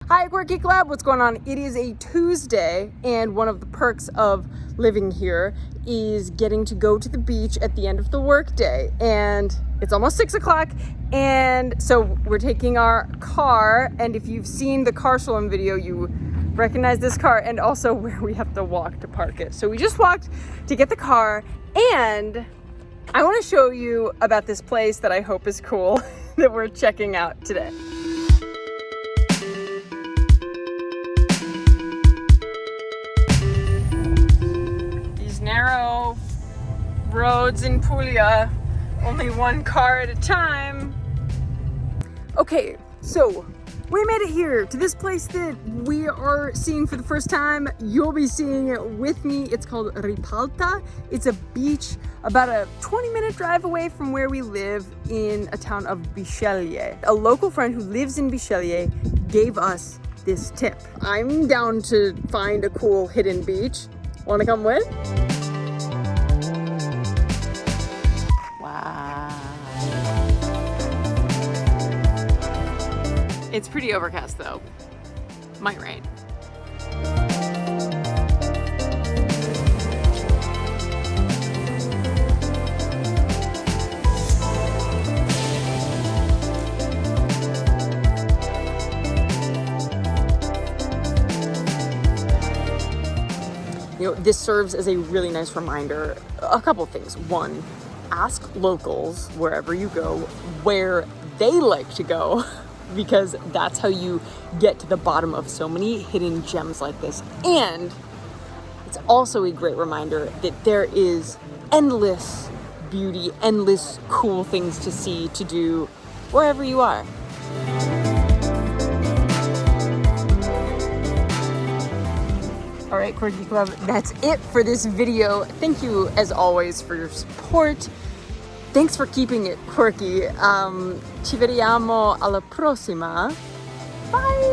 Hi Quirky Club, what's going on? It is a Tuesday, and one of the perks of living here is getting to go to the beach at the end of the workday. And it's almost 6 o'clock, and so we're taking our car, and if you've seen the car salon video, you recognize this car and also where we have to walk to park it. So we just walked to get the car, and I want to show you about this place that I hope is cool that we're checking out today. Narrow roads in Puglia, only one car at a time. Okay, so we made it here to this place that we are seeing for the first time. You'll be seeing it with me. It's called Ripalta. It's a beach about a 20-minute drive away from where we live in a town of Bisceglie. A local friend who lives in Bisceglie gave us this tip. I'm down to find a cool hidden beach. Want to come with? Wow. It's pretty overcast though. Might rain. You know, this serves as a really nice reminder. A couple things. One, ask locals wherever you go where they like to go, because that's how you get to the bottom of so many hidden gems like this. And it's also a great reminder that there is endless beauty, endless cool things to see, to do, wherever you are. All right, Quirky Club, that's it for this video. Thank you, as always, for your support. Thanks for keeping it quirky. Ci vediamo alla prossima. Bye!